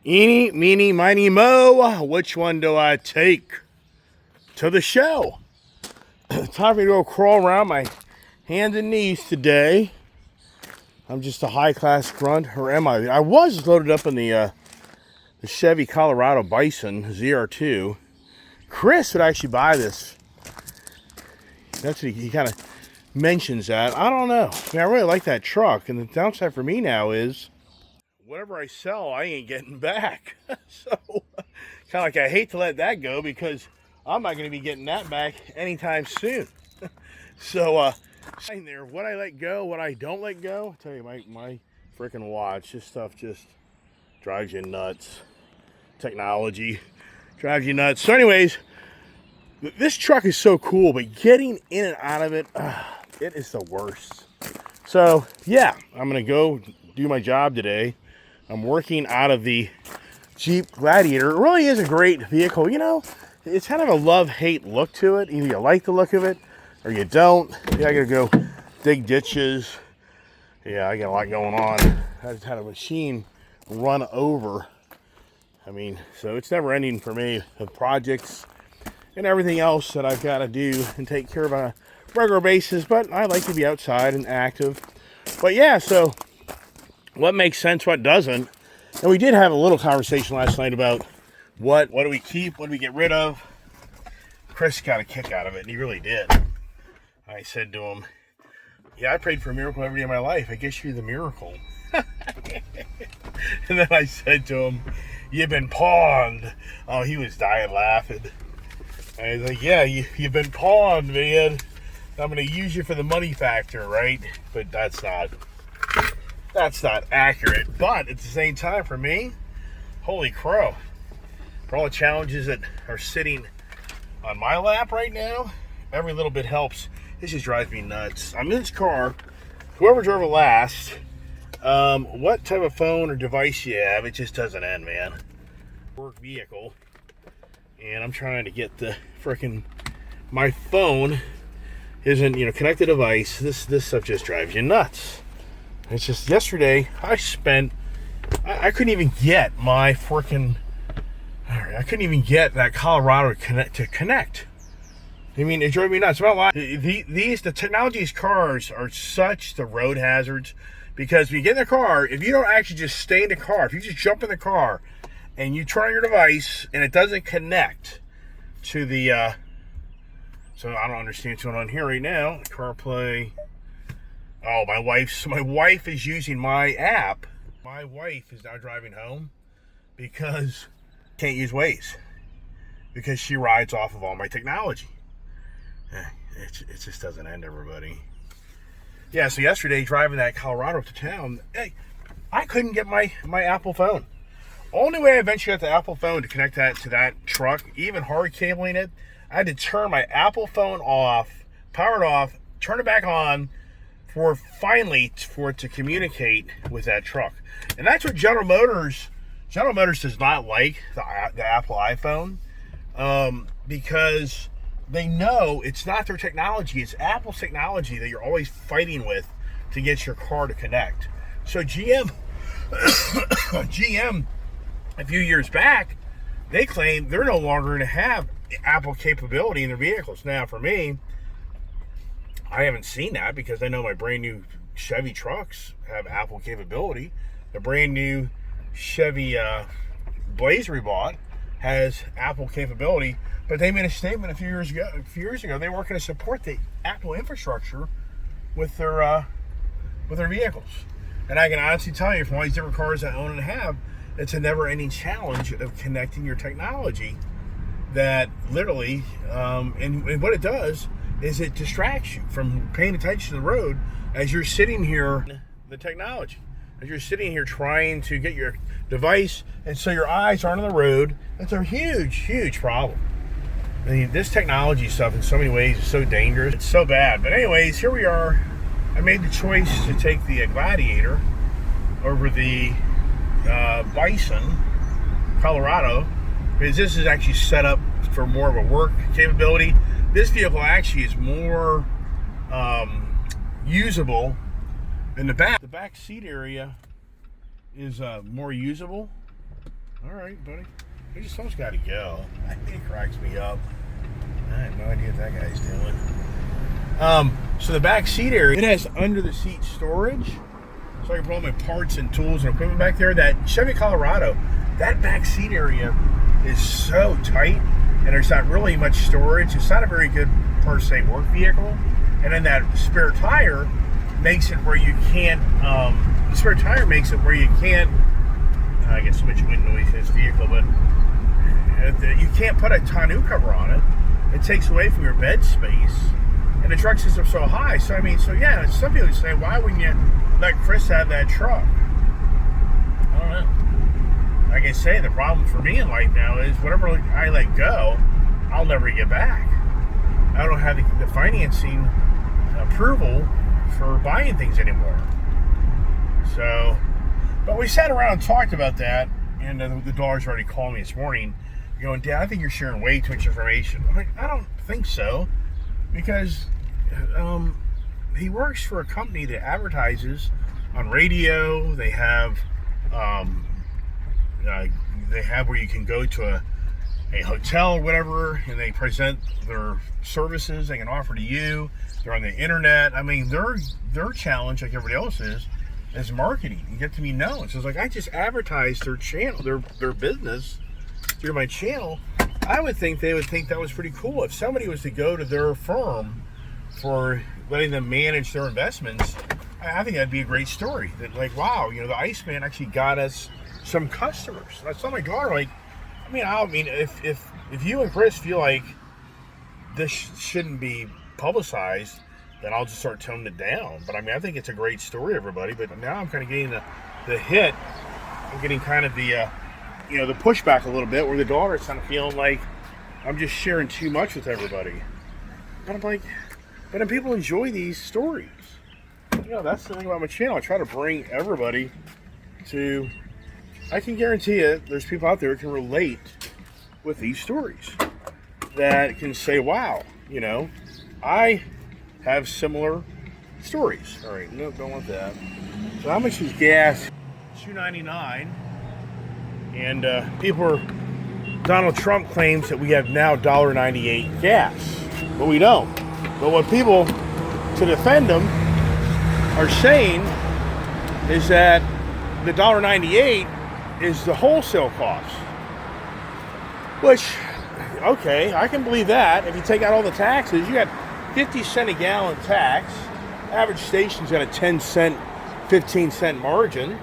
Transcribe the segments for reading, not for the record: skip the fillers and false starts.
Eeny, meeny, miny, mo. Which one do I take to the show? Time for me to go crawl around my hands and knees today. I'm just a high-class grunt, or am I? I was loaded up in the Chevy Colorado Bison ZR2. Chris would actually buy this. That's what he kind of mentions that. I don't know. I mean, I really like that truck, and the downside for me now is whatever I sell, I ain't getting back. So, kind of like I hate to let that go because I'm not going to be getting that back anytime soon. So, saying there, what I let go, what I don't let go. I'll tell you, my freaking watch, this stuff just drives you nuts. Technology drives you nuts. So, anyways, this truck is so cool, but getting in and out of it, it is the worst. So, yeah, I'm going to go do my job today. I'm working out of the Jeep Gladiator. It really is a great vehicle. You know, it's kind of a love-hate look to it. Either you like the look of it or you don't. Yeah, I gotta go dig ditches. Yeah, I got a lot going on. I just had a machine run over. I mean, so it's never ending for me with projects and everything else that I've got to do and take care of on a regular basis. But I like to be outside and active. But yeah, so what makes sense, what doesn't. And we did have a little conversation last night about what do we keep, what do we get rid of. Chris got a kick out of it, and he really did. I said to him, yeah, I prayed for a miracle every day of my life. I guess you're the miracle. And then I said to him, you've been pawned. Oh, he was dying laughing. I was like, yeah, you've been pawned, man. I'm going to use you for the money factor, right? But that's not accurate. But at the same time, for me, holy crow, for all the challenges that are sitting on my lap right now, every little bit helps. This just drives me nuts. I'm in this car. Whoever drove it last, what type of phone or device you have, it just doesn't end, man. Work vehicle, and I'm trying to get the frickin' my phone isn't, connected device. This stuff just drives you nuts. It's just yesterday I couldn't even get my freaking, I couldn't even get that Colorado to connect. I mean, it drove me nuts. The technology of these cars are such the road hazards, because when you get in the car, if you don't actually just stay in the car, if you just jump in the car and you turn on your device and it doesn't connect to the, so I don't understand what's going on here right now. CarPlay. Oh, my wife is using my app. My wife is now driving home because I can't use Waze because she rides off of all my technology. It just doesn't end, everybody. Yeah, so yesterday, driving that Colorado to town, hey, I couldn't get my Apple phone. Only way I eventually got the Apple phone to connect that to that truck, even hard cabling it, I had to turn my Apple phone off, power it off, turn it back on, for it to communicate with that truck. And that's what General Motors does not like the Apple iPhone, because they know it's not their technology, it's Apple's technology that you're always fighting with to get your car to connect. So GM a few years back, they claim they're no longer going to have Apple capability in their vehicles. Now for me, I haven't seen that because I know my brand new Chevy trucks have Apple capability. The brand new Chevy Blazer we bought has Apple capability, but they made a statement a few years ago they weren't going to support the Apple infrastructure with their vehicles. And I can honestly tell you, from all these different cars I own and have, it's a never-ending challenge of connecting your technology. That literally, and what it does is it distracts you from paying attention to the road as you're sitting here, the technology, as you're sitting here trying to get your device, and so your eyes aren't on the road. That's a huge, huge problem. I mean, this technology stuff in so many ways is so dangerous. It's so bad. But anyways, here we are. I made the choice to take the Gladiator over the Bison, Colorado, because this is actually set up for more of a work capability. This vehicle actually is more usable in the back. The back seat area is more usable. All right, buddy. He just almost got to go. It cracks me up. I have no idea what that guy's doing. So the back seat area, it has under the seat storage. So I can put all my parts and tools and equipment back there. That Chevy Colorado, that back seat area is so tight, and there's not really much storage. It's not a very good, per se, work vehicle. And then that spare tire makes it where you can't, I get so much wind noise in this vehicle, but you can't put a tonneau cover on it. It takes away from your bed space, and the truck sits up so high. So yeah, some people say, why wouldn't you let Chris have that truck? I don't know. Like I say, the problem for me in life now is whatever I let go, I'll never get back. I don't have the financing approval for buying things anymore. So, but we sat around and talked about that, and the daughter's already called me this morning going, Dad, I think you're sharing way too much information. I'm like, I don't think so, because he works for a company that advertises on radio. They have where you can go to a hotel or whatever, and they present their services they can offer to you. They're on the internet. I mean, their challenge, like everybody else is marketing and get to be known. So it's like, I just advertised their channel, their business through my channel. I would think they would think that was pretty cool. If somebody was to go to their firm for letting them manage their investments, I think that'd be a great story. That, like, wow, the Iceman actually got us some customers. And I told my daughter, like, if you and Chris feel like this shouldn't be publicized, then I'll just start toning it down. But I think it's a great story, everybody. But now I'm kind of getting the hit. I'm getting kind of the the pushback a little bit, where the daughter's kind of feeling like I'm just sharing too much with everybody. And I'm like, but then people enjoy these stories. That's the thing about my channel. I try to bring everybody to. I can guarantee you, there's people out there who can relate with these stories, that can say, wow, I have similar stories. All right, no, don't want that. So how much is gas? $2.99. And Donald Trump claims that we have now $1.98 gas, but we don't. But what people, to defend them, are saying is that the $1.98 is the wholesale cost. Which, okay, I can believe that. If you take out all the taxes, you got 50 cent a gallon tax. Average station's got a 10 cent, 15 cent margin.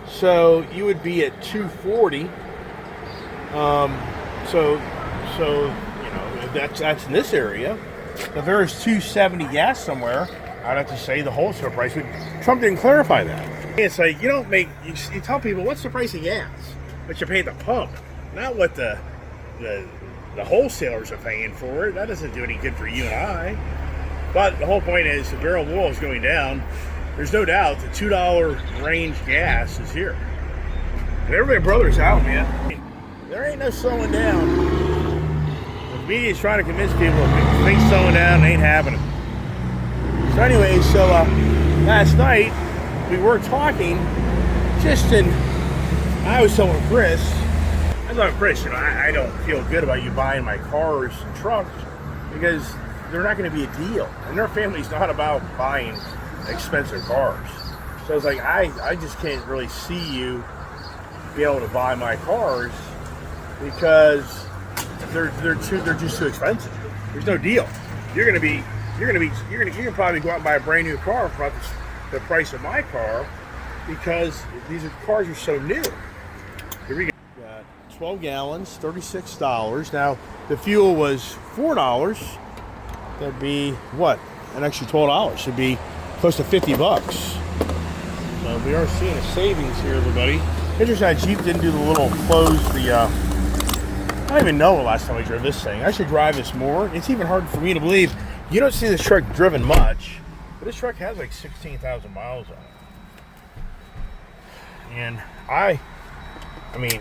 So you would be at $2.40. So that's in this area. If there was $2.70 gas somewhere, I'd have to say the wholesale price. Trump didn't clarify that. It's like you tell people what's the price of gas, but you pay at the pump, not what the wholesalers are paying for it. That doesn't do any good for you and I. But the whole point is the barrel of oil is going down. There's no doubt the $2 range gas is here. And everybody brothers out, man. There ain't no slowing down. The media's trying to convince people things slowing down ain't happening. So anyway, last night we were talking I was telling Chris, I don't feel good about you buying my cars and trucks because they're not going to be a deal. And their family's not about buying expensive cars. So it's like, I just can't really see you be able to buy my cars because they're just too expensive. There's no deal. You can probably go out and buy a brand new car for about the price of my car because these cars are so new. Here we go. Got 12 gallons, $36. Now the fuel was $4. That'd be what? An extra $12 should be close to $50. So we are seeing a savings here, everybody. Interesting that Jeep didn't do the little I don't even know the last time I drove this thing. I should drive this more. It's even hard for me to believe. You don't see this truck driven much, but this truck has like 16,000 miles on it. And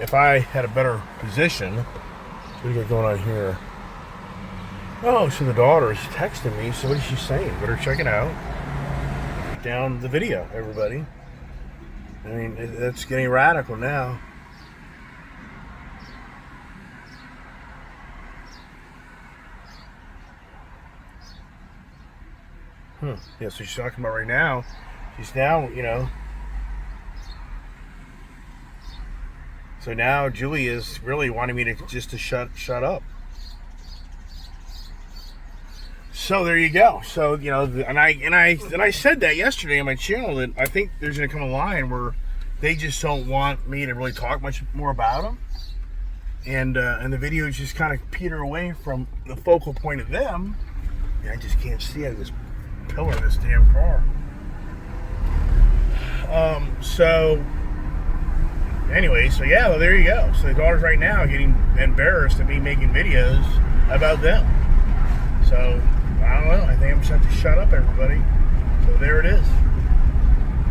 if I had a better position, what do we got going on here? Oh, so the daughter is texting me. So what is she saying? Better check it out. Down the video, everybody. That's getting radical now. Yeah, so she's talking about right now. She's now, so now Julie is really wanting me to shut up. So there you go. So and I said that yesterday on my channel that I think there's going to come a line where they just don't want me to really talk much more about them, and the videos just kind of peter away from the focal point of them. And I just can't see out of this pillar of this damn car. So anyway, so yeah, well, there you go. So the daughter's right now getting embarrassed at me making videos about them. So I don't know. I think I'm just have to shut up, everybody. So there it is.